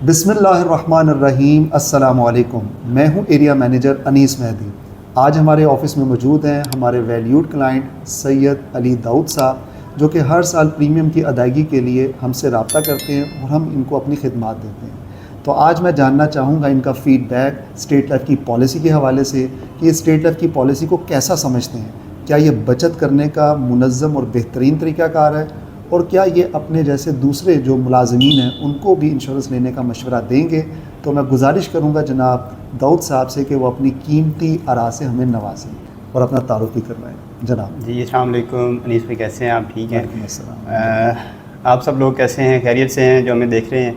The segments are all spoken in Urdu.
بسم اللہ الرحمن الرحیم۔ السلام علیکم، میں ہوں ایریا مینیجر انیس مہدی۔ آج ہمارے آفس میں موجود ہیں ہمارے ویلیوڈ کلائنٹ سید علی داؤد صاحب، جو کہ ہر سال پریمیم کی ادائیگی کے لیے ہم سے رابطہ کرتے ہیں اور ہم ان کو اپنی خدمات دیتے ہیں۔ تو آج میں جاننا چاہوں گا ان کا فیڈ بیک اسٹیٹ لائف کی پالیسی کے حوالے سے کہ یہ اسٹیٹ لائف کی پالیسی کو کیسا سمجھتے ہیں، کیا یہ بچت کرنے کا منظم اور بہترین طریقہ کار ہے، اور کیا یہ اپنے جیسے دوسرے جو ملازمین ہیں ان کو بھی انشورنس لینے کا مشورہ دیں گے۔ تو میں گزارش کروں گا جناب داؤد صاحب سے کہ وہ اپنی قیمتی آراء سے ہمیں نوازیں اور اپنا تعارف بھی کروائیں۔ جناب جی السلام علیکم انیس بھائی، کیسے ہیں آپ؟ ٹھیک ہیں؟ وعلیکم السلام۔ آپ سب لوگ کیسے ہیں؟ خیریت سے ہیں جو ہمیں دیکھ رہے ہیں؟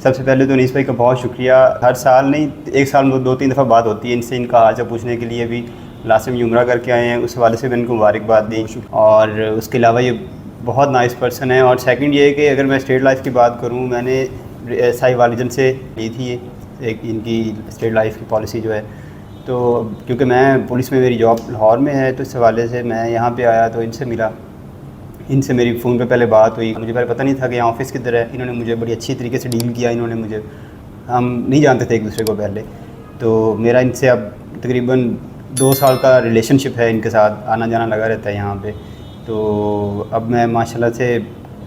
سب سے پہلے تو انیس بھائی کا بہت شکریہ۔ ہر سال نہیں، ایک سال میں 2-3 دفعہ بات ہوتی ہے ان سے، ان کا حال چال پوچھنے کے لیے بھی۔ لاسٹ ٹائم عمرہ کر کے آئے ہیں، اس حوالے سے میں ان کو مبارکباد دی، اور اس کے علاوہ یہ بہت نائس پرسن ہے۔ اور سیکنڈ یہ ہے کہ اگر میں اسٹیٹ لائف کی بات کروں، میں نے سائی والدین سے لی تھی ایک ان کی اسٹیٹ لائف کی پالیسی جو ہے، تو کیونکہ میں پولیس میں میری جاب لاہور میں ہے، تو اس حوالے سے میں یہاں پہ آیا تو ان سے ملا، ان سے میری فون پہ پہلے بات ہوئی۔ مجھے پہلے پتہ نہیں تھا کہ یہاں آفس کدھر ہے، انہوں نے مجھے بڑی اچھی طریقے سے ڈیل کیا۔ انہوں نے مجھے، ہم نہیں جانتے تھے ایک دوسرے کو پہلے، تو میرا ان سے اب تقریباً 2 سال کا ریلیشن شپ ہے، ان کے ساتھ آنا جانا لگا رہتا ہے یہاں پہ۔ تو اب میں ماشاءاللہ سے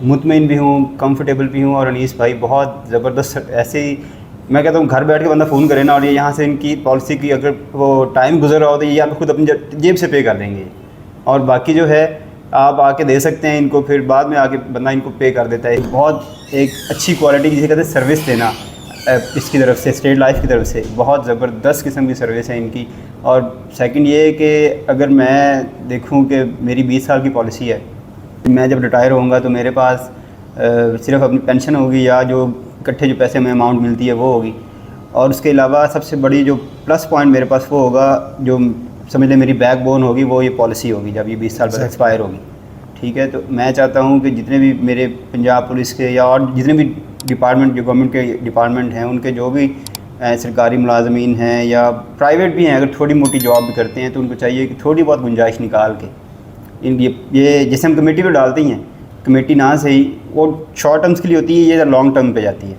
مطمئن بھی ہوں، کمفرٹیبل بھی ہوں۔ اور انیس بھائی بہت زبردست، ایسے ہی میں کہتا ہوں گھر بیٹھ کے بندہ فون کرے نا، اور یہ یہاں سے ان کی پالیسی کی اگر وہ ٹائم گزر رہا ہو تو یہ آپ خود اپنی جیب سے پے کر لیں گے، اور باقی جو ہے آپ آ کے دے سکتے ہیں ان کو، پھر بعد میں آ کے بندہ ان کو پے کر دیتا ہے۔ بہت ایک اچھی کوالٹی کی، جسے کہتے ہیں سروس دینا اس کی طرف سے، اسٹیٹ لائف کی طرف سے بہت زبردست قسم کی سروس ہے ان کی۔ اور سیکنڈ یہ ہے کہ اگر میں دیکھوں کہ میری 20 سال کی پالیسی ہے، میں جب ریٹائر ہوں گا تو میرے پاس صرف اپنی پینشن ہوگی یا جو اکٹھے جو پیسے میں اماؤنٹ ملتی ہے وہ ہوگی، اور اس کے علاوہ سب سے بڑی جو پلس پوائنٹ میرے پاس وہ ہوگا، جو سمجھ لیں میری بیک بون ہوگی، وہ یہ پالیسی ہوگی جب یہ 20 سال بعد ایکسپائر ہوگی۔ ٹھیک ہے، تو میں چاہتا ہوں کہ جتنے بھی میرے پنجاب پولیس کے یا اور جتنے بھی ڈپارٹمنٹ، جو گورنمنٹ کے ڈپارٹمنٹ ہیں، ان کے جو بھی سرکاری ملازمین ہیں یا پرائیویٹ بھی ہیں، اگر تھوڑی موٹی جاب بھی کرتے ہیں تو ان کو چاہیے کہ تھوڑی بہت گنجائش نکال کے یہ جیسے ہم کمیٹی پہ ڈالتے ہیں، کمیٹی نہ صحیح، وہ شارٹ ٹرمز کے لیے ہوتی ہے، یہ لانگ ٹرم پہ جاتی ہے۔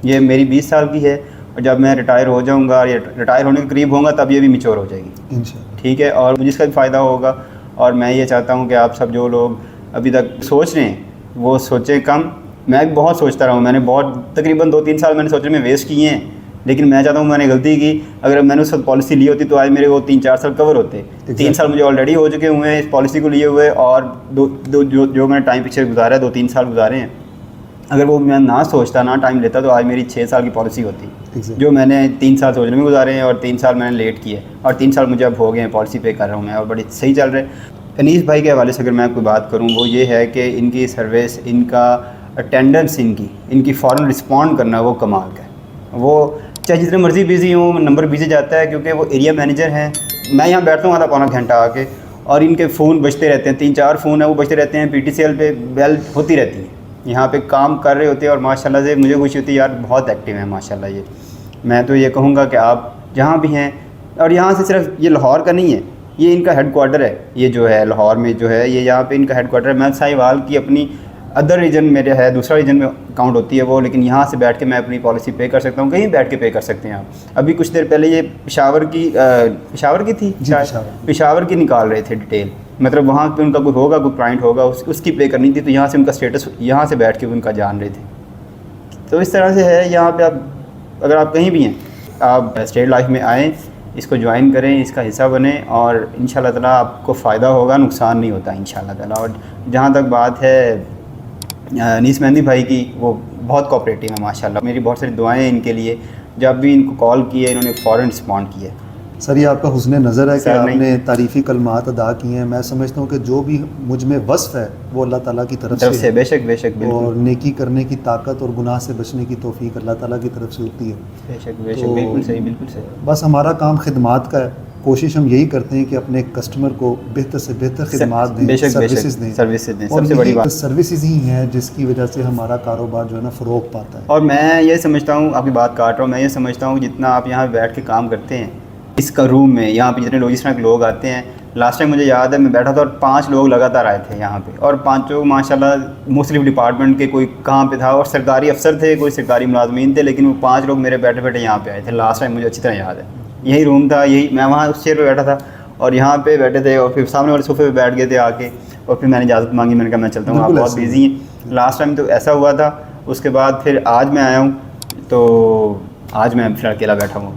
یہ میری 20 سال کی ہے، اور جب میں ریٹائر ہو جاؤں گا یا ریٹائر ہونے کے قریب ہوں گا تب یہ بھی میچور ہو جائے گی انشاءاللہ۔ ٹھیک ہے، اور مجھے اس کا بھی فائدہ ہوگا۔ اور میں یہ چاہتا ہوں کہ آپ سب جو لوگ ابھی تک سوچ رہے ہیں وہ سوچیں کم۔ میں بھی بہت سوچتا رہا ہوں، میں نے بہت تقریباً 2-3 سال میں نے سوچنے میں ویسٹ کیے ہیں، لیکن میں چاہتا ہوں میں نے غلطی کی۔ اگر میں نے اس وقت پالیسی لی ہوتی تو آج میرے وہ 3-4 سال کور ہوتے۔ 3 سال مجھے آلریڈی ہو چکے ہوئے ہیں اس پالیسی کو لیے ہوئے، اور جو میں نے ٹائم پیچھے گزارا ہے 2-3 سال گزارے ہیں، اگر وہ میں نہ سوچتا، نہ ٹائم لیتا تو آج میری 6 سال کی پالیسی ہوتی، جو میں نے 3 سال سوچنے میں گزارے ہیں، اور 3 سال میں نے لیٹ کیے، اور 3 سال مجھے اب ہو گئے ہیں پالیسی پے کر رہا ہوں میں، اور بڑی صحیح چل رہے ہیں۔ انیس بھائی کے حوالے سے اگر میں کوئی بات کروں وہ یہ ہے کہ ان کی سروس، ان کا اٹینڈنس، ان کی فوراً رسپونڈ کرنا وہ کمال کا ہے۔ وہ چاہے جتنے مرضی بزی ہوں، نمبر بزی جاتا ہے کیونکہ وہ ایریا مینیجر ہیں۔ میں یہاں بیٹھتا ہوں آدھا پونا گھنٹہ آ کے، اور ان کے فون بجتے رہتے ہیں، 3-4 فون ہیں وہ بجتے رہتے ہیں، PTCL پہ بیل ہوتی رہتی ہے، یہاں پہ کام کر رہے ہوتے ہیں، اور ماشاءاللہ سے مجھے خوشی ہوتی ہے، یار بہت ایکٹیو ہیں ماشاءاللہ یہ۔ میں تو یہ کہوں گا کہ آپ جہاں بھی ہیں، اور یہاں سے صرف یہ لاہور کا نہیں ہے، یہ ان کا ہیڈ کوارٹر ہے، یہ جو ہے لاہور میں جو ہے، یہ یہاں پہ ان کا ہیڈ کوارٹر ہے۔ میں ساہیوال کی اپنی ادر ریجن میرے ہے، دوسرا ریجن میں اکاؤنٹ ہوتی ہے وہ، لیکن یہاں سے بیٹھ کے میں اپنی پالیسی پے کر سکتا ہوں، کہیں بیٹھ کے پے کر سکتے ہیں آپ۔ ابھی کچھ دیر پہلے یہ پشاور کی تھی، پشاور کی نکال رہے تھے ڈیٹیل، مطلب وہاں پہ ان کا کوئی ہوگا، کوئی کلائنٹ ہوگا، اس کی پے کرنی تھی، تو یہاں سے ان کا اسٹیٹس یہاں سے بیٹھ کے ان کا جان رہے تھے۔ تو اس طرح سے ہے یہاں پہ۔ آپ اگر آپ کہیں بھی ہیں، آپ اسٹیٹ لائف میں آئیں، اس کو جوائن کریں، اس کا حصہ بنیں، اور انشاءاللہ تعالیٰ آپ کو فائدہ ہوگا، نقصان نہیں ہوتا انشاءاللہ تعالیٰ۔ اور جہاں تک بات ہے انیس مہدی بھائی کی، وہ بہت کوآپریٹیو ہیں ماشاءاللہ، میری بہت ساری دعائیں ہیں ان کے لیے، جب بھی ان کو کال کی ہے انہوں نے فوراً رسپونڈ کیا ہے۔ سر یہ آپ کا حسن نظر ہے کہ آپ نے تعریفی کلمات ادا کی ہیں۔ میں سمجھتا ہوں کہ جو بھی مجھ میں وصف ہے وہ اللہ تعالیٰ کی طرف سے ہے، بے شک بے شک، اور نیکی کرنے کی طاقت اور گناہ سے بچنے کی توفیق اللہ تعالیٰ کی طرف سے ہوتی ہے۔ بے شک بے شک، بالکل صحیح، بالکل صحیح۔ بس ہمارا کام خدمات کا ہے، کوشش ہم یہی کرتے ہیں کہ اپنے کسٹمر کو بہتر سے بہتر خدمات دیں، سروسز دیں، سب سے بڑی بات سروسز ہی ہیں جس کی وجہ سے ہمارا کاروبار جو ہے نا فروغ پاتا ہے۔ اور میں یہ سمجھتا ہوں، آپ کی بات کاٹ رہا ہوں، میں یہ سمجھتا ہوں جتنا آپ یہاں بیٹھ کے کام کرتے ہیں اس کا روم میں، یہاں پہ جتنے لوگ، جس طرح کے لوگ آتے ہیں، لاسٹ ٹائم مجھے یاد ہے میں بیٹھا تھا اور 5 لوگ لگاتار آئے تھے یہاں پہ, اور 5 ماشاءاللہ مختلف ڈپارٹمنٹ کے, کوئی کہاں پہ تھا اور سرکاری افسر تھے, کوئی سرکاری ملازمین تھے, لیکن وہ 5 لوگ میرے بیٹھے بیٹھے یہاں پہ آئے تھے. لاسٹ ٹائم مجھے اچھی طرح یاد ہے, یہی روم تھا, یہی میں وہاں اس چیئر پہ بیٹھا تھا اور یہاں پہ بیٹھے تھے, اور پھر سامنے والے صوفے پہ بیٹھ گئے تھے آ کے, اور پھر میں نے اجازت مانگی, میں نے کہا میں چلتا ہوں, آپ بہت بیزی ہیں. لاسٹ ٹائم تو ایسا ہوا تھا. اس کے بعد پھر آج میں آیا ہوں, تو آج میں پھر اکیلا بیٹھا ہوں.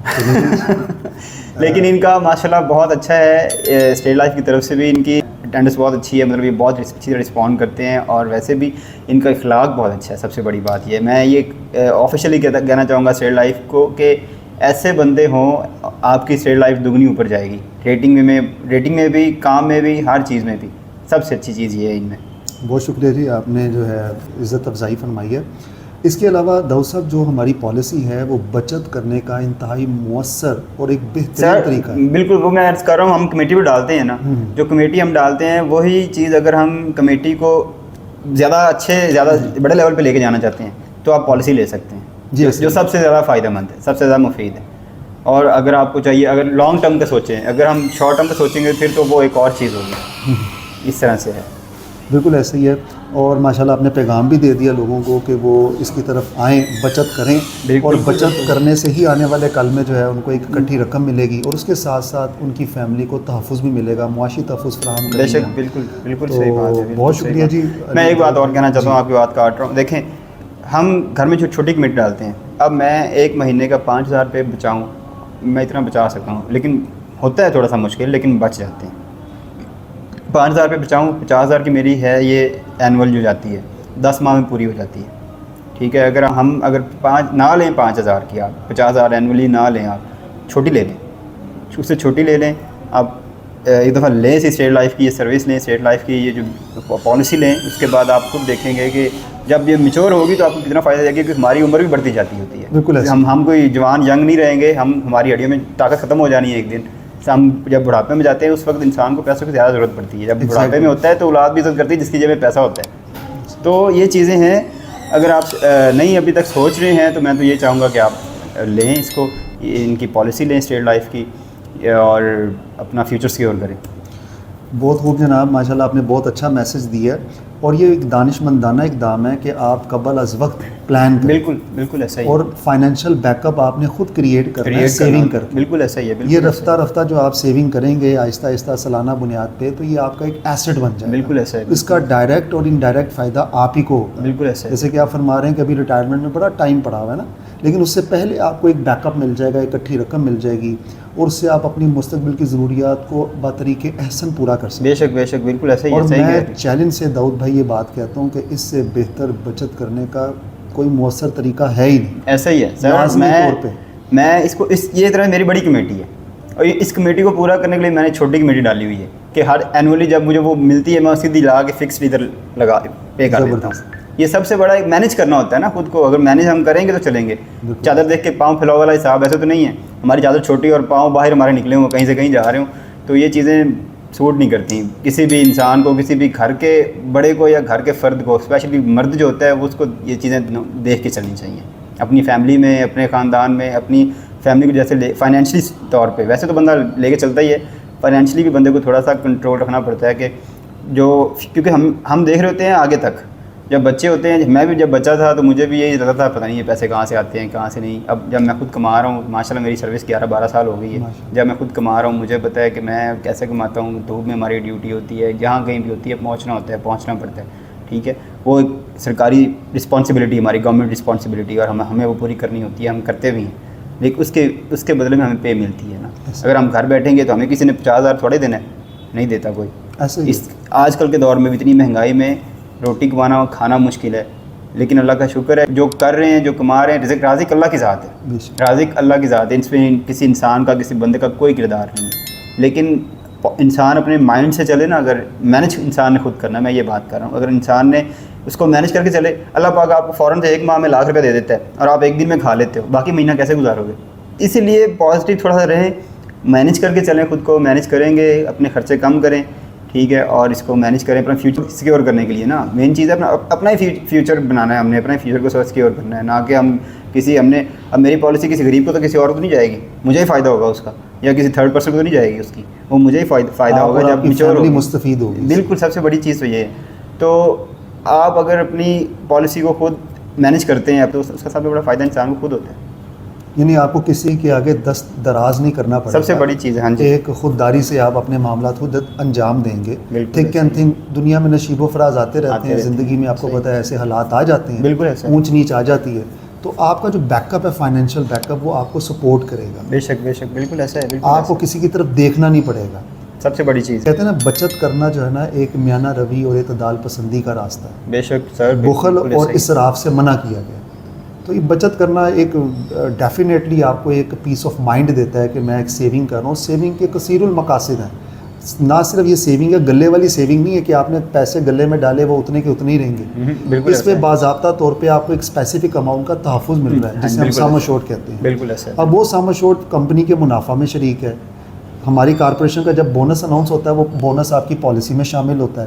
لیکن ان کا ماشاءاللہ بہت اچھا ہے, اسٹیٹ لائف کی طرف سے بھی ان کی اٹینڈنس بہت اچھی ہے, مطلب یہ بہت اچھی طرح رسپونڈ کرتے ہیں, اور ویسے بھی ان کا اخلاق بہت اچھا ہے. سب سے بڑی بات یہ میں یہ آفیشیلی کہنا چاہوں گا اسٹیٹ لائف کو کہ ایسے بندے ہوں, آپ کی اسٹیٹ لائف دگنی اوپر جائے گی, ریٹنگ میں بھی, کام میں بھی, ہر چیز میں بھی. سب سے اچھی چیز یہ ہے ان میں. بہت شکریہ جی, آپ نے جو ہے عزت افزائی فرمائی ہے. اس کے علاوہ داؤد صاحب جو ہماری پالیسی ہے وہ بچت کرنے کا انتہائی مؤثر اور ایک بہترین طریقہ ہے. بالکل, وہ میں عرض کر رہا ہوں, ہم کمیٹی پہ ڈالتے ہیں نا, جو کمیٹی ہم ڈالتے ہیں وہی چیز اگر ہم کمیٹی کو زیادہ بڑے لیول پہ لے کے جانا چاہتے ہیں تو آپ پالیسی لے سکتے ہیں, جو سب سے زیادہ فائدہ مند ہے, سب سے زیادہ مفید ہے. اور اگر آپ کو چاہیے, اگر لانگ ٹرم کا سوچیں, اگر ہم شارٹ ٹرم کا سوچیں گے پھر تو وہ ایک اور چیز ہوگی. اس طرح سے ہے. بالکل ایسے ہی ہے, اور ماشاءاللہ آپ نے پیغام بھی دے دیا لوگوں کو کہ وہ اس کی طرف آئیں, بچت کریں, اور بچت کرنے سے ہی آنے والے کل میں جو ہے ان کو ایک اکٹھی رقم ملے گی, اور اس کے ساتھ ساتھ ان کی فیملی کو تحفظ بھی ملے گا, معاشی تحفظ فراہم کریں. بے شک, بالکل صحیح بات ہے. بہت شکریہ جی. میں ایک بات اور کہنا چاہتا ہوں, آپ کی بات کاٹ رہا ہوں. دیکھیں, ہم گھر میں چھوٹی کمیٹی ڈالتے ہیں. اب میں ایک مہینے کا 5,000 روپے بچاؤں, میں اتنا بچا سکتا ہوں, لیکن ہوتا ہے تھوڑا سا مشکل, لیکن بچ جاتے ہیں. 5,000 روپے بچاؤں, 50,000 کی میری ہے یہ اینول جو جاتی ہے, 10 ماہ میں پوری ہو جاتی ہے. ٹھیک ہے, اگر 5 نہ لیں 5,000 کی, آپ 50,000 اینولی نہ لیں, آپ چھوٹی لے لیں, اس سے چھوٹی لے لیں. آپ ایک دفعہ لیں اسٹیٹ لائف کی یہ سروس لیں, اسٹیٹ لائف کی یہ جو پالیسی لیں. اس کے بعد آپ خود دیکھیں گے کہ جب یہ میچور ہوگی تو آپ کو کتنا فائدہ دے گا, کیونکہ ہماری عمر بھی بڑھتی جاتی ہوتی ہے. بالکل, ہم کوئی جوان ینگ نہیں رہیں گے, ہماری ہڈیوں میں طاقت ختم ہو جانی ہے ایک دن. ہم جب بڑھاپے میں جاتے ہیں اس وقت انسان کو پیسوں کی زیادہ ضرورت پڑتی ہے. جب بڑھاپے میں ہوتا ہے تو اولاد بھی عزت کرتی ہے جس کی جیب میں پیسہ ہوتا ہے. تو یہ چیزیں ہیں. اگر آپ نہیں ابھی تک سوچ رہے ہیں تو میں تو یہ چاہوں گا کہ آپ لیں اس کو, ان کی پالیسی لیں اسٹیٹ لائف کی, اور اپنا فیوچر سیکیور کریں. بہت خوب جناب, ماشاءاللہ آپ نے بہت اچھا میسج دیا ہے, اور یہ ایک دانش مندانہ اقدام ہے کہ آپ قبل از وقت پلان کریں. بالکل ایسا ہی. اور فائنینشیل بیک اپ آپ نے خود کریٹ کرنا ہے, سیونگ کر. بالکل ایسا ہی ہے. یہ رفتہ رفتہ جو آپ سیونگ کریں گے آہستہ آہستہ سالانہ بنیاد پہ, تو یہ آپ کا ایک ایسٹ بن جائے گا. بالکل ایسا ہے. اس کا ڈائریکٹ اور انڈائریکٹ فائدہ آپ ہی کو ہوگا. بالکل ایسا ہے. جیسے کہ آپ فرما رہے ہیں کہ ابھی ریٹائرمنٹ میں بڑا ٹائم پڑا ہوا ہے نا, لیکن اس سے پہلے آپ کو ایک بیک اپ مل جائے گا, اکٹھی رقم مل جائے گی, اور اس سے آپ اپنی مستقبل کی ضروریات کو بطریق احسن پورا کر سکتے ہیں. بے شک, بالکل ایسا ہی ہے. اور میں چیلنج سے داؤد بھائی یہ بات کہتا ہوں کہ اس سے بہتر بچت کرنے کا کوئی مؤثر طریقہ ہے ہی نہیں. ایسا ہی ہے سر. میں یہ طرح میری بڑی کمیٹی ہے, اور اس کمیٹی کو پورا کرنے کے لیے میں نے چھوٹی کمیٹی ڈالی ہوئی ہے کہ ہر اینولی جب مجھے وہ ملتی ہے میں سیدھی لا کے فکس ادھر لگا پے کر دیتا ہوں. یہ سب سے بڑا ایک مینیج کرنا ہوتا ہے نا خود کو. اگر مینیج ہم کریں گے تو چلیں گے. چادر دیکھ کے پاؤں پھیلاؤ والا حساب ایسے تو نہیں ہے. ہماری چادر چھوٹی اور پاؤں باہر ہمارے نکلے ہوں, کہیں سے کہیں جا رہے ہوں, تو یہ چیزیں سوٹ نہیں کرتی کسی بھی انسان کو, کسی بھی گھر کے بڑے کو یا گھر کے فرد کو, اسپیشلی مرد جو ہوتا ہے وہ اس کو یہ چیزیں دیکھ کے چلنی چاہیے اپنی فیملی میں, اپنے خاندان میں, اپنی فیملی کو جیسے فائنینشلی طور پہ. ویسے تو بندہ لے کے چلتا ہی ہے, فائنینشلی بھی بندے کو تھوڑا سا کنٹرول رکھنا پڑتا ہے کہ کیونکہ ہم دیکھ رہے ہوتے ہیں آگے تک. جب بچے ہوتے ہیں, میں بھی جب بچہ تھا تو مجھے بھی یہی لگتا تھا پتہ نہیں یہ پیسے کہاں سے آتے ہیں کہاں سے نہیں. اب جب میں خود کما رہا ہوں, ماشاءاللہ میری سروس 11-12 سال ہو گئی ہے, جب میں خود کما رہا ہوں مجھے پتہ ہے کہ میں کیسے کماتا ہوں. دھوپ میں ہماری ڈیوٹی ہوتی ہے, جہاں کہیں بھی ہوتی ہے پہنچنا پڑتا ہے. ٹھیک ہے, وہ ایک سرکاری رسپانسبلٹی, ہماری گورنمنٹ رسپانسبلٹی, اور ہمیں وہ پوری کرنی ہوتی ہے, ہم کرتے بھی ہیں. لیکن اس کے بدلے میں ہمیں پے ملتی ہے نا. اگر ہم گھر بیٹھیں گے تو ہمیں کسی نے 50,000 تھوڑے دینا ہے, نہیں دیتا کوئی. آج کل کے دور میں بھی اتنی مہنگائی میں روٹی کمانا اور کھانا مشکل ہے, لیکن اللہ کا شکر ہے جو کر رہے ہیں, جو کما رہے ہیں. رازق اللہ کی ذات ہے, رازق اللہ کی ذات ہے. اس میں کسی انسان کا, کسی بندے کا کوئی کردار نہیں ہے. لیکن انسان اپنے مائنڈ سے چلے نا, اگر مینیج انسان نے خود کرنا ہے, میں یہ بات کر رہا ہوں, اگر انسان نے اس کو مینیج کر کے چلے, اللہ پاک آپ کو فوراً سے 1 ماہ میں لاکھ روپے دے دیتا ہے, اور آپ 1 دن میں کھا لیتے ہو, باقی مہینہ کیسے گزارو گے؟ اسی لیے پازیٹیو تھوڑا سا رہیں, مینیج کر کے چلیں, خود کو مینیج کریں گے, اپنے خرچے کم کریں. ٹھیک ہے, اور اس کو مینیج کریں اپنا فیوچر سیکیور کرنے کے لیے نا. مین چیز ہے اپنا ہی فیوچر بنانا ہے, ہم نے اپنے فیوچر کو سیکیور کرنا ہے, نہ کہ ہم اب میری پالیسی کسی غریب کو تو کسی اور کو نہیں جائے گی, مجھے ہی فائدہ ہوگا اس کا. یا کسی تھرڈ پرسن کو تو نہیں جائے گی اس کی, وہ مجھے ہی فائدہ ہوگا جب میچور ہوگی, مستفید ہوگی. بالکل سب سے بڑی چیز تو یہ ہے. تو آپ اگر اپنی پالیسی کو خود مینیج کرتے ہیں تو اس کا سب سے بڑا فائدہ انسان کو خود ہوتا ہے. یعنی آپ کو کسی کے آگے دست دراز نہیں کرنا پڑے گا, سب سے بڑی چیز ہے. ہاں جی, ایک خودداری سے آپ اپنے معاملات خود انجام دیں گے. تھک اینڈ تھنک دنیا میں نشیب و فراز آتے رہتے ہیں, زندگی میں آپ کو پتہ ہے ایسے حالات آ جاتے ہیں, بالکل ایسا, اونچ نیچ آ جاتی ہے, تو آپ کا جو بیک اپ ہے فائنینشیل بیک اپ وہ آپ کو سپورٹ کرے گا. بے شک بے شک, بالکل ایسا ہے. آپ کو کسی کی طرف دیکھنا نہیں پڑے گا. سب سے بڑی چیز کہتے ہیں نا بچت کرنا جو ہے نا ایک میانہ روی اور اعتدال پسندی کا راستہ ہے. بے شک سر, بخل اور اسراف سے منع کیا گیا. تو یہ بچت کرنا ایک ڈیفینیٹلی آپ کو ایک پیس آف مائنڈ دیتا ہے کہ میں ایک سیونگ کر رہا ہوں. سیونگ کے کثیر المقاصد ہیں, نہ صرف یہ سیونگ ہے, گلے والی سیونگ نہیں ہے کہ آپ نے پیسے گلے میں ڈالے وہ اتنے کے اتنے ہی رہیں گے. اس پہ باضابطہ طور پہ آپ کو ایک اسپیسیفک اماؤنٹ کا تحفظ مل رہا ہے جسے ہم سم ایشورڈ کہتے ہیں. بالکل ایسا. اب وہ سم ایشورڈ کمپنی کے منافع میں شریک ہے. ہماری کارپوریشن کا جب بونس اناؤنس ہوتا ہے وہ بونس آپ کی پالیسی میں شامل ہوتا ہے.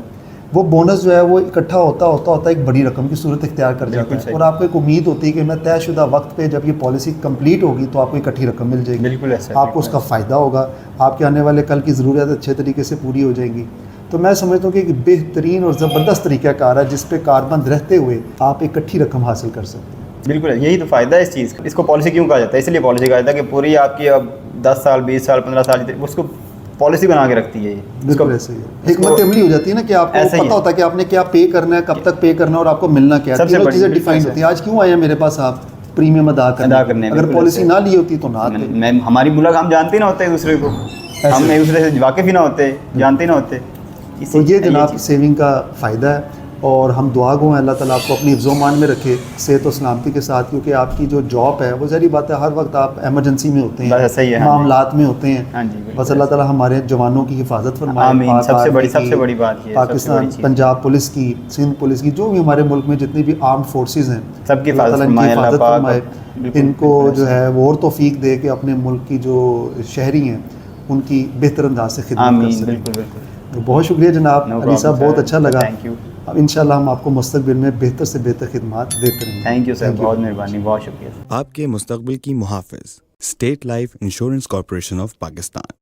وہ بونس جو ہے وہ اکٹھا ہوتا ایک بڑی رقم کی صورت اختیار کر جاتا ہے, اور آپ کو ایک امید ہوتی ہے کہ میں طے شدہ وقت پہ جب یہ پالیسی کمپلیٹ ہوگی تو آپ کو اکٹھی رقم مل جائے گی. بالکل ایسا, آپ کو اس کا فائدہ ہوگا, آپ کے آنے والے کل کی ضروریات اچھے طریقے سے پوری ہو جائیں گی. تو میں سمجھتا ہوں کہ ایک بہترین اور زبردست طریقہ کار ہے جس پہ کاربند رہتے ہوئے آپ اکٹھی رقم حاصل کر سکتے ہیں. بالکل یہی تو فائدہ ہے اس چیز کا. اس کو پالیسی کیوں کہا جاتا ہے؟ اس لیے پالیسی کہا جاتا ہے کہ پوری آپ کی اب 10 سال 20 سال 15 سال اس کو پالیسی بنا کے رکھتی ہے. بالکل ایسے ہی ہے, حکمت عملی ہو جاتی ہے نا کہ آپ کو پتہ ہوتا ہے کہ آپ نے کیا پے کرنا ہے, کب تک پے کرنا ہے اور آپ کو ملنا کیا ہے. تینوں چیزیں ڈیفائن ہوتی ہیں. آج کیوں آئے ہیں میرے پاس آپ پریمیم ادا کرنے, اگر پالیسی نہ لی ہوتی تو نہ آتے. میں ہماری ملک ہم جانتے ہی نہ ہوتے ایک دوسرے کو, ہم ایک دوسرے سے واقف ہی نہ ہوتے, جانتے ہی نہ ہوتے. تو یہ جناب سیونگ کا فائدہ ہے, اور ہم دعا گو ہیں اللہ تعالیٰ آپ کو اپنی حفظ و امان میں رکھے صحت و سلامتی کے ساتھ, کیونکہ آپ کی جو جاب ہے وہ ظاہری بات ہے ہر وقت آپ ایمرجنسی میں ہوتے ہیں, معاملات میں ہوتے ہیں. بس اللہ تعالیٰ ہمارے جوانوں کی حفاظت فرمائے. سب سے بڑی بات یہ پاکستان پنجاب پولیس کی, سندھ پولیس کی, جو بھی ہمارے ملک میں جتنی بھی آرمڈ فورسز ہیں سب کی حفاظت فرمائے. ان کو جو ہے وہ اور توفیق دے کہ اپنے ملک کی جو شہری ہیں ان کی بہتر انداز سے خدمت کر سکیں. بالکل. تو بہت شکریہ جناب علی صاحب, بہت اچھا لگا. Thank you. اب انشاءاللہ ہم آپ کو مستقبل میں بہتر سے بہتر خدمات دیتے رہیں گے. تھینک یو سر, بہت مہربانی, بہت شکریہ. آپ کے مستقبل کی محافظ state life insurance corporation of Pakistan.